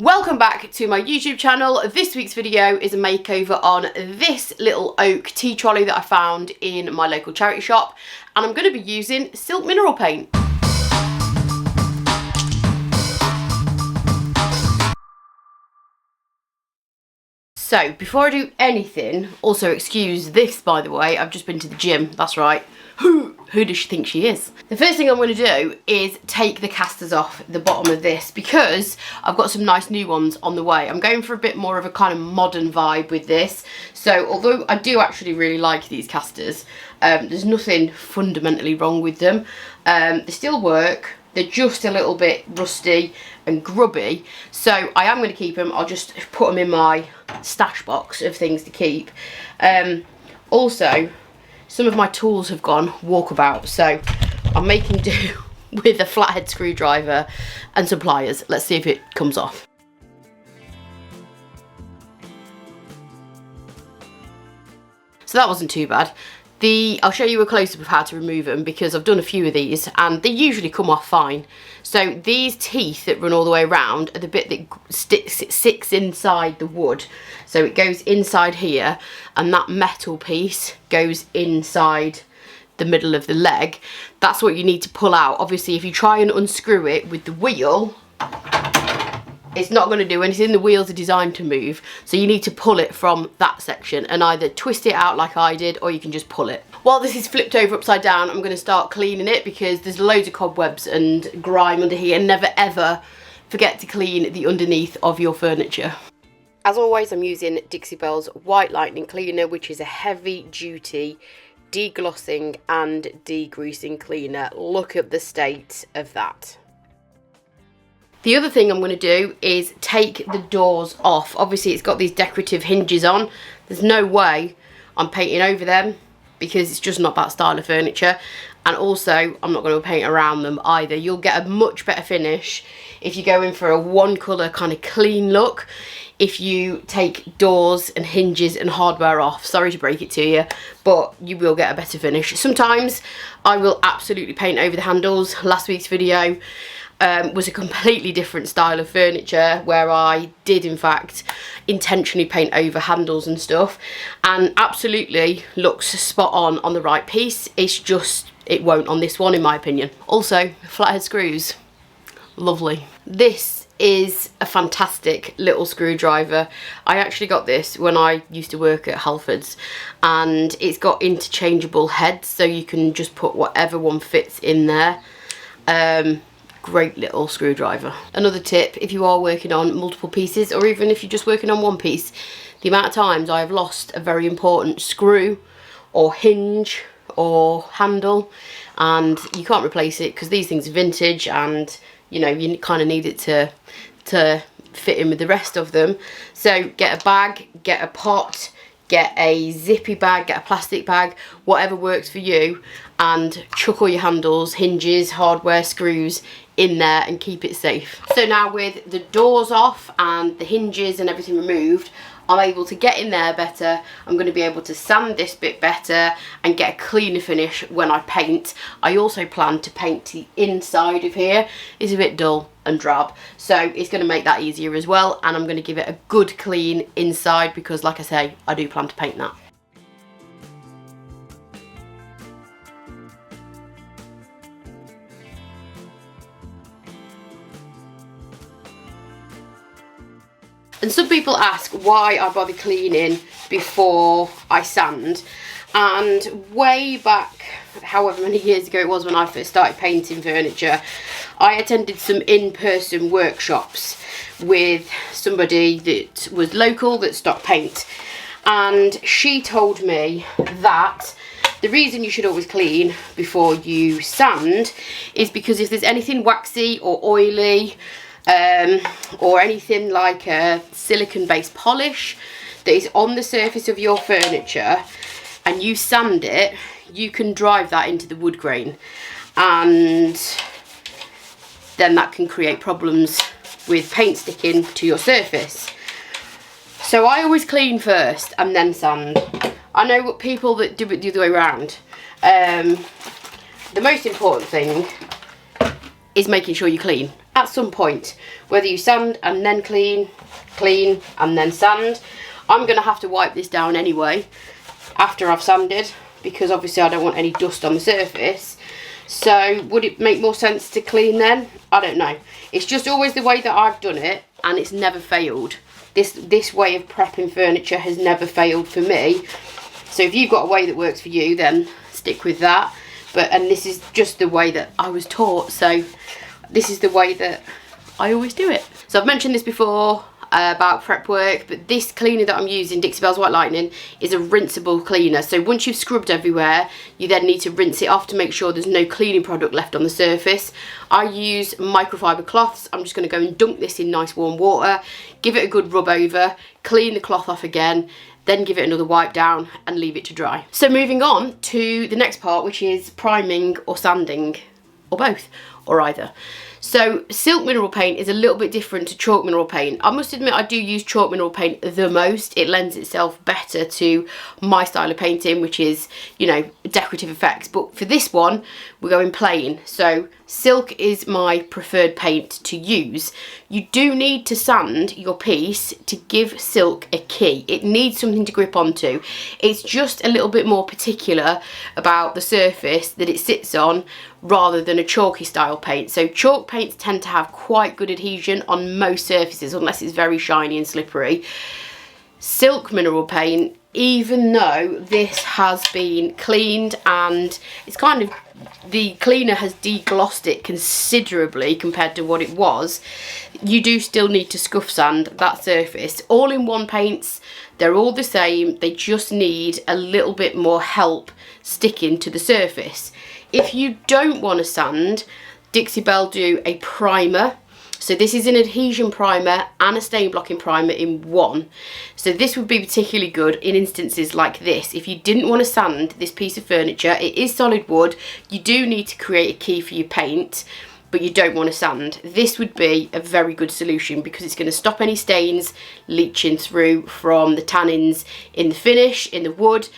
Welcome back to my YouTube channel. This week's video is a makeover on this little oak tea trolley that I found in my local charity shop, and I'm going to be using silk mineral paint. So before I do anything, also excuse this by the way, I've just been to the gym, that's right. Who does she think she is? The first thing I'm going to do is take the casters off the bottom of this because I've got some nice new ones on the way. I'm going for a bit more of a kind of modern vibe with this. So although I do actually really like these casters, there's nothing fundamentally wrong with them. They still work. They're just a little bit rusty and grubby. So I am going to keep them. I'll just put them in my stash box of things to keep. Also, some of my tools have gone walkabout, so I'm making do with a flathead screwdriver and some pliers. Let's see if it comes off. So that wasn't too bad. I'll show you a close-up of how to remove them because I've done a few of these and they usually come off fine. So these teeth that run all the way around are the bit that sits inside the wood. So it goes inside here and that metal piece goes inside the middle of the leg. That's what you need to pull out. Obviously if you try and unscrew it with the wheel, it's not going to do anything. The wheels are designed to move, so you need to pull it from that section and either twist it out like I did or you can just pull it. While this is flipped over upside down, I'm going to start cleaning it because there's loads of cobwebs and grime under here. Never ever forget to clean the underneath of your furniture. As always, I'm using Dixie Belle's White Lightning Cleaner, which is a heavy duty deglossing and degreasing cleaner. Look at the state of that. The other thing I'm going to do is take the doors off. Obviously it's got these decorative hinges on. There's no way I'm painting over them because it's just not that style of furniture. And also I'm not going to paint around them either. You'll get a much better finish if you go in for a one colour kind of clean look. If you take doors and hinges and hardware off, sorry to break it to you, but you will get a better finish. Sometimes I will absolutely paint over the handles. Last week's video was a completely different style of furniture where I did in fact intentionally paint over handles and stuff, and absolutely looks spot on the right piece. It's just it won't on this one in my opinion. Also flathead screws, lovely. This is a fantastic little screwdriver. I actually got this when I used to work at Halfords, and it's got interchangeable heads so you can just put whatever one fits in there. Great little screwdriver. Another tip, if you are working on multiple pieces or even if you're just working on one piece, the amount of times I have lost a very important screw or hinge or handle and you can't replace it because these things are vintage and you know you kind of need it to fit in with the rest of them. So get a bag, get a pot, get a zippy bag, get a plastic bag, whatever works for you, and chuck all your handles, hinges, hardware, screws in there and keep it safe. So now with the doors off and the hinges and everything removed, I'm able to get in there better. I'm going to be able to sand this bit better and get a cleaner finish when I paint. I also plan to paint the inside of here. It's a bit dull and drab, so it's going to make that easier as well, and I'm going to give it a good clean inside because like I say, I do plan to paint that. And some people ask why I bother cleaning before I sand. And way back, however many years ago it was when I first started painting furniture, I attended some in-person workshops with somebody that was local that stocked paint. And she told me that the reason you should always clean before you sand is because if there's anything waxy or oily, or anything like a silicone based polish that is on the surface of your furniture and you sand it, you can drive that into the wood grain and then that can create problems with paint sticking to your surface. So I always clean first and then sand. I know what people that do it the other way around. The most important thing is making sure you clean at some point, whether you sand and then clean, clean and then sand. I'm going to have to wipe this down anyway after I've sanded, because obviously I don't want any dust on the surface. So would it make more sense to clean then? I don't know. It's just always the way that I've done it, and it's never failed. This way of prepping furniture has never failed for me. So if you've got a way that works for you, then stick with that. And this is just the way that I was taught, so this is the way that I always do it. So I've mentioned this before about prep work, but this cleaner that I'm using, Dixie Belle's White Lightning, is a rinseable cleaner. So once you've scrubbed everywhere, you then need to rinse it off to make sure there's no cleaning product left on the surface. I use microfiber cloths. I'm just going to go and dunk this in nice warm water, give it a good rub over, clean the cloth off again, then give it another wipe down and leave it to dry. So moving on to the next part, which is priming or sanding, or both, or either. So silk mineral paint is a little bit different to chalk mineral paint. I must admit I do use chalk mineral paint the most. It lends itself better to my style of painting, which is, you know, decorative effects. But for this one, we're going plain. So silk is my preferred paint to use. You do need to sand your piece to give silk a key. It needs something to grip onto. It's just a little bit more particular about the surface that it sits on rather than a chalky style paint. So chalk paints tend to have quite good adhesion on most surfaces unless it's very shiny and slippery. Silk mineral paint, even though this has been cleaned and it's kind of, the cleaner has deglossed it considerably compared to what it was, you do still need to scuff sand that surface. All-in-one paints, they're all the same, they just need a little bit more help sticking to the surface. If you don't want to sand, Dixie Belle do a primer. So this is an adhesion primer and a stain blocking primer in one. So this would be particularly good in instances like this. If you didn't want to sand this piece of furniture, it is solid wood, you do need to create a key for your paint, but you don't want to sand. This would be a very good solution because it's going to stop any stains leaching through from the tannins in the finish, in the wood,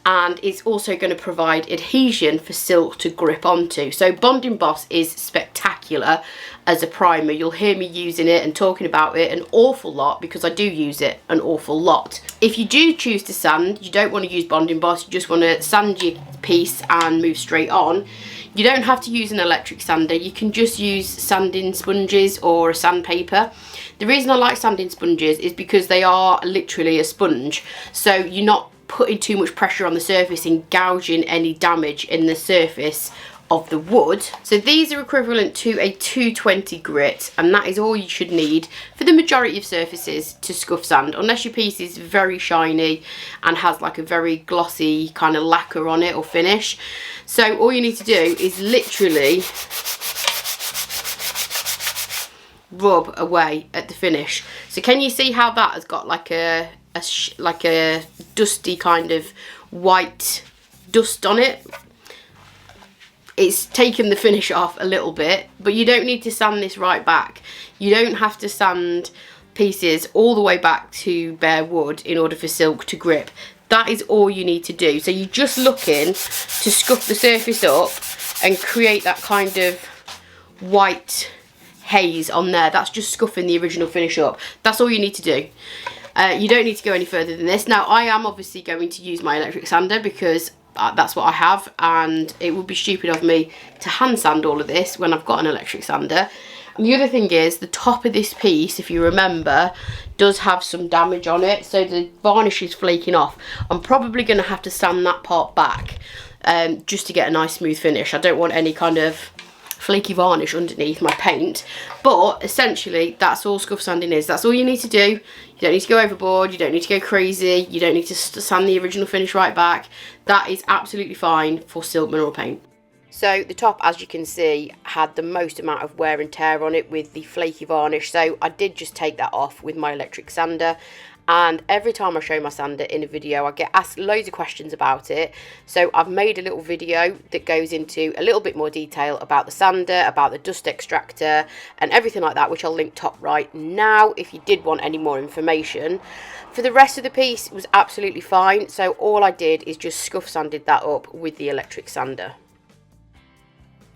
and it's also going to provide adhesion for silk to grip onto. So Bond Emboss is spectacular as a primer. You'll hear me using it and talking about it an awful lot because I do use it an awful lot. If you do choose to sand, you don't want to use Bond Emboss, you just want to sand your piece and move straight on. You don't have to use an electric sander, you can just use sanding sponges or a sandpaper. The reason I like sanding sponges is because they are literally a sponge, so you're not putting too much pressure on the surface and gouging any damage in the surface of the wood. So these are equivalent to a 220 grit, and that is all you should need for the majority of surfaces to scuff sand, unless your piece is very shiny and has like a very glossy kind of lacquer on it or finish. So all you need to do is literally rub away at the finish. So can you see how that has got like a dusty kind of white dust on it? It's taken the finish off a little bit, but you don't need to sand this right back. You don't have to sand pieces all the way back to bare wood in order for silk to grip. That is all you need to do. So you're just looking to scuff the surface up and create that kind of white haze on there. That's just scuffing the original finish up. That's all you need to do. You don't need to go any further than this. Now I am obviously going to use my electric sander because that's what I have, and it would be stupid of me to hand sand all of this when I've got an electric sander. And the other thing is the top of this piece, if you remember, does have some damage on it, so the varnish is flaking off. I'm probably going to have to sand that part back just to get a nice smooth finish. I don't want any kind of flaky varnish underneath my paint, but essentially that's all scuff sanding is. That's all you need to do. You don't need to go overboard, you don't need to go crazy, you don't need to sand the original finish right back. That is absolutely fine for silk mineral paint. So the top, as you can see, had the most amount of wear and tear on it with the flaky varnish, so I did just take that off with my electric sander. And every time I show my sander in a video, I get asked loads of questions about it. So I've made a little video that goes into a little bit more detail about the sander, about the dust extractor and everything like that, which I'll link top right now if you did want any more information. For the rest of the piece, it was absolutely fine. So all I did is just scuff sanded that up with the electric sander.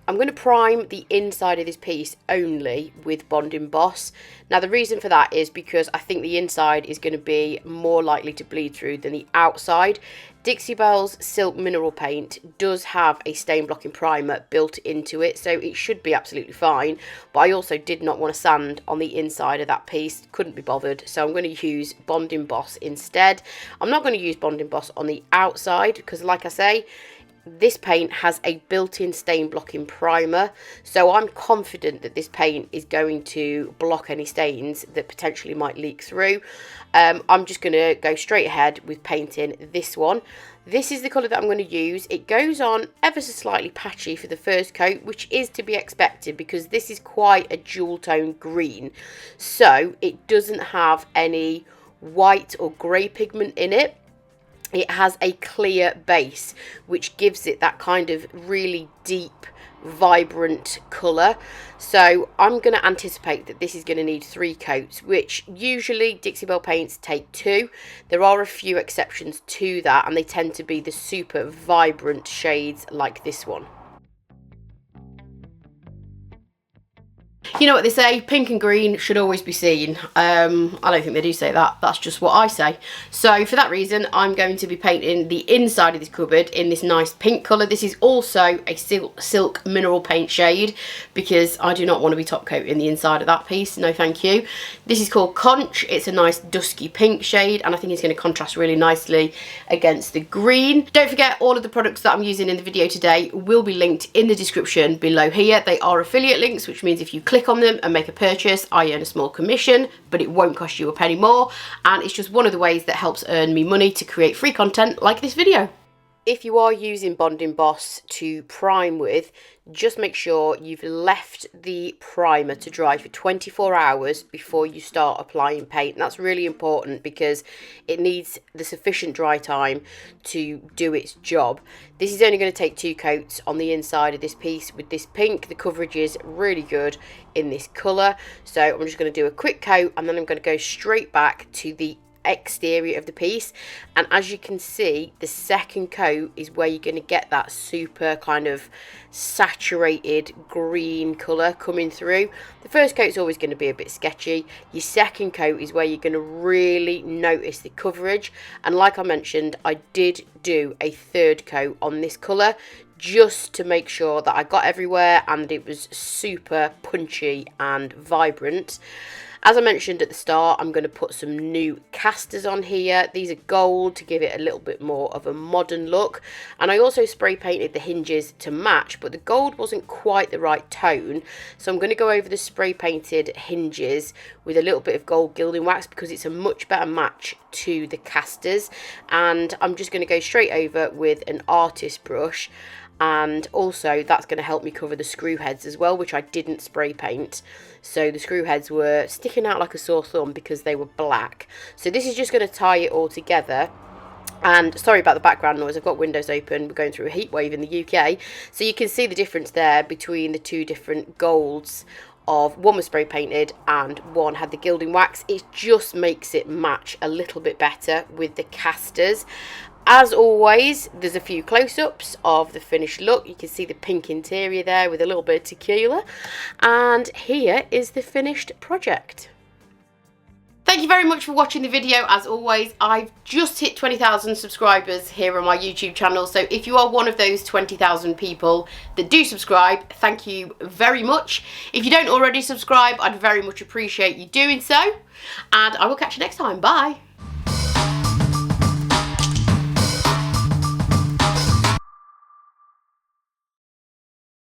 I'm going to prime the inside of this piece only with Bond Emboss. Now the reason for that is because I think the inside is going to be more likely to bleed through than the outside. Dixie Belle's Silk Mineral Paint does have a stain blocking primer built into it, so it should be absolutely fine, but I also did not want to sand on the inside of that piece, couldn't be bothered, so I'm going to use Bond Emboss instead. I'm not going to use Bond Emboss on the outside because, like I say, this paint has a built-in stain blocking primer, so I'm confident that this paint is going to block any stains that potentially might leak through. I'm just going to go straight ahead with painting this one. This is the colour that I'm going to use. It goes on ever so slightly patchy for the first coat, which is to be expected because this is quite a dual tone green, so it doesn't have any white or grey pigment in it. It has a clear base, which gives it that kind of really deep, vibrant colour. So I'm going to anticipate that this is going to need 3 coats, which usually Dixie Belle Paints take 2. There are a few exceptions to that, and they tend to be the super vibrant shades like this one. You know what they say, pink and green should always be seen. I don't think they do say that, that's just what I say. So for that reason, I'm going to be painting the inside of this cupboard in this nice pink colour. This is also a silk mineral paint shade because I do not want to be top coating the inside of that piece, no thank you. This is called Conch. It's a nice dusky pink shade and I think it's going to contrast really nicely against the green. Don't forget, all of the products that I'm using in the video today will be linked in the description below here. They are affiliate links, which means if you click on them and make a purchase, I earn a small commission, but it won't cost you a penny more, and it's just one of the ways that helps earn me money to create free content like this video. If you are using Bond Emboss to prime with, just make sure you've left the primer to dry for 24 hours before you start applying paint. And that's really important because it needs the sufficient dry time to do its job. This is only going to take 2 coats on the inside of this piece with this pink. The coverage is really good in this colour. So I'm just going to do a quick coat and then I'm going to go straight back to the exterior of the piece, and as you can see, the second coat is where you're going to get that super kind of saturated green colour coming through. The first coat is always going to be a bit sketchy. Your second coat is where you're going to really notice the coverage, and like I mentioned, I did do a 3rd coat on this colour just to make sure that I got everywhere and it was super punchy and vibrant. As I mentioned at the start, I'm going to put some new casters on here. These are gold to give it a little bit more of a modern look. And I also spray painted the hinges to match, but the gold wasn't quite the right tone. So I'm going to go over the spray painted hinges with a little bit of gold gilding wax because it's a much better match to the casters. And I'm just going to go straight over with an artist brush. And also that's going to help me cover the screw heads as well, which I didn't spray paint. So the screw heads were sticking out like a sore thumb because they were black. So this is just going to tie it all together. And sorry about the background noise, I've got windows open, we're going through a heat wave in the UK. So you can see the difference there between the 2 different golds of one was spray painted and one had the gilding wax. It just makes it match a little bit better with the casters. As always, there's a few close-ups of the finished look. You can see the pink interior there with a little bit of tequila. And here is the finished project. Thank you very much for watching the video. As always, I've just hit 20,000 subscribers here on my YouTube channel. So if you are one of those 20,000 people that do subscribe, thank you very much. If you don't already subscribe, I'd very much appreciate you doing so. And I will catch you next time. Bye.